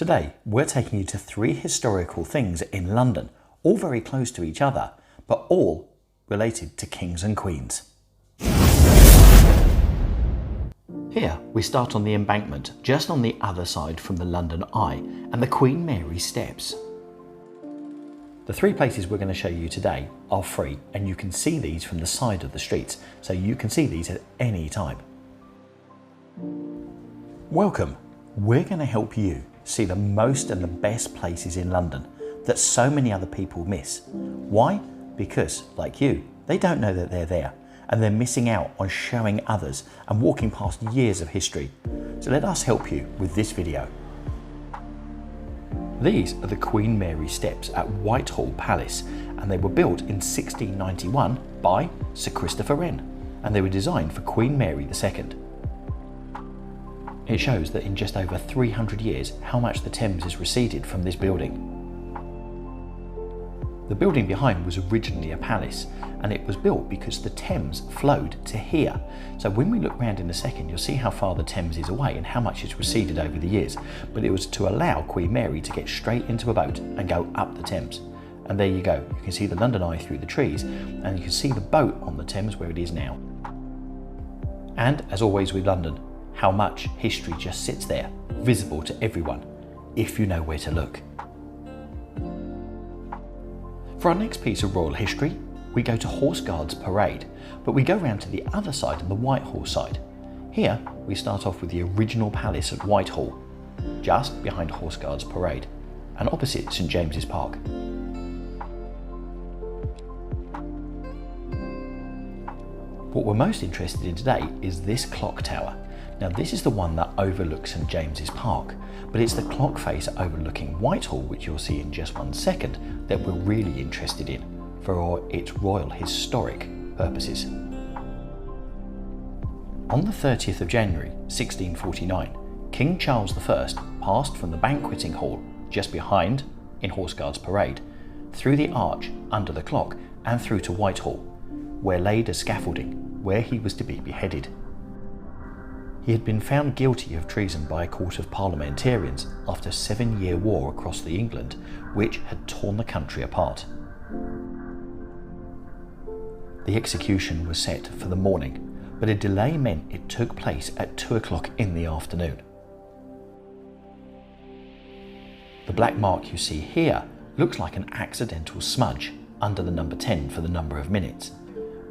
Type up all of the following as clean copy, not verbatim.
Today, we're taking you to 3 historical things in London, all very close to each other, but all related to kings and queens. Here, we start on the Embankment, just on the other side from the London Eye, and the Queen Mary Steps. The 3 places we're going to show you today are free, and you can see these from the side of the streets, so you can see these at any time. Welcome! We're going to help you see the most and the best places in London that so many other people miss. Why? Because, like you, they don't know that they're there, and they're missing out on showing others and walking past years of history. So let us help you with this video. These are the Queen Mary Steps at Whitehall Palace, and they were built in 1691 by Sir Christopher Wren, and they were designed for Queen Mary II. It shows that in just over 300 years how much the Thames has receded from this building. The building behind was originally a palace, and it was built because the Thames flowed to here. So when we look round in a second, you'll see how far the Thames is away and how much it's receded over the years. But it was to allow Queen Mary to get straight into a boat and go up the Thames. And there you go, you can see the London Eye through the trees, and you can see the boat on the Thames where it is now. And as always with London, how much history just sits there, visible to everyone, if you know where to look. For our next piece of royal history, we go to Horse Guards Parade, but we go round to the other side, on the Whitehall side. Here, we start off with the original palace at Whitehall, just behind Horse Guards Parade, and opposite St James's Park. What we're most interested in today is this clock tower. Now this is the one that overlooks St James's Park, but it's the clock face overlooking Whitehall, which you'll see in just one second, that we're really interested in for its royal historic purposes. On the 30th of January 1649, King Charles I passed from the banqueting hall just behind in Horse Guards Parade, through the arch under the clock and through to Whitehall, where laid a scaffolding where he was to be beheaded. He had been found guilty of treason by a court of parliamentarians after a 7-year war across England, which had torn the country apart. The execution was set for the morning, but a delay meant it took place at 2 o'clock in the afternoon. The black mark you see here looks like an accidental smudge under the number 10 for the number of minutes,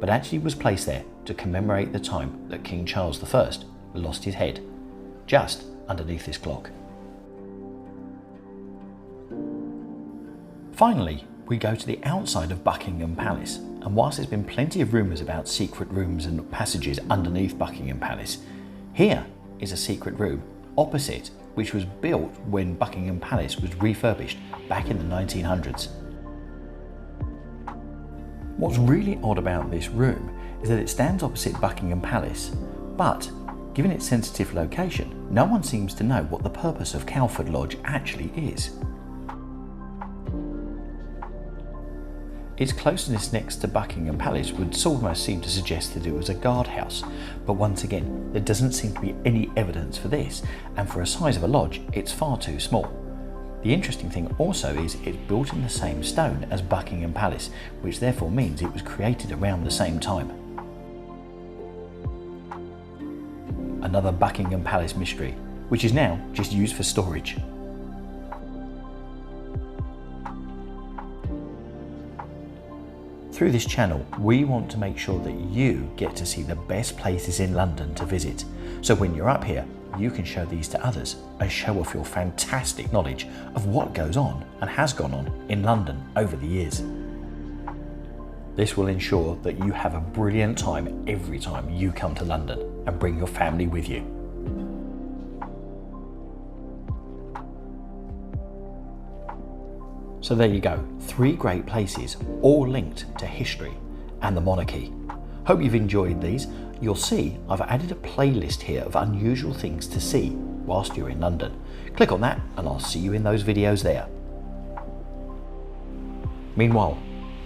but actually was placed there to commemorate the time that King Charles I lost his head, just underneath this clock. Finally, we go to the outside of Buckingham Palace, and whilst there's been plenty of rumours about secret rooms and passages underneath Buckingham Palace, here is a secret room opposite, which was built when Buckingham Palace was refurbished back in the 1900s. What's really odd about this room is that it stands opposite Buckingham Palace, but given its sensitive location, no one seems to know what the purpose of Calford Lodge actually is. Its closeness next to Buckingham Palace would almost seem to suggest that it was a guardhouse, but once again, there doesn't seem to be any evidence for this, and for a size of a lodge, it's far too small. The interesting thing also is it's built in the same stone as Buckingham Palace, which therefore means it was created around the same time. Another Buckingham Palace mystery, which is now just used for storage. Through this channel, we want to make sure that you get to see the best places in London to visit. So when you're up here, you can show these to others and show off your fantastic knowledge of what goes on and has gone on in London over the years. This will ensure that you have a brilliant time every time you come to London, and bring your family with you. So there you go, 3 great places, all linked to history and the monarchy. Hope you've enjoyed these. You'll see I've added a playlist here of unusual things to see whilst you're in London. Click on that and I'll see you in those videos there. Meanwhile,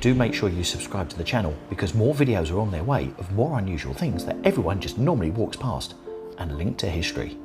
do make sure you subscribe to the channel, because more videos are on their way of more unusual things that everyone just normally walks past, and linked to history.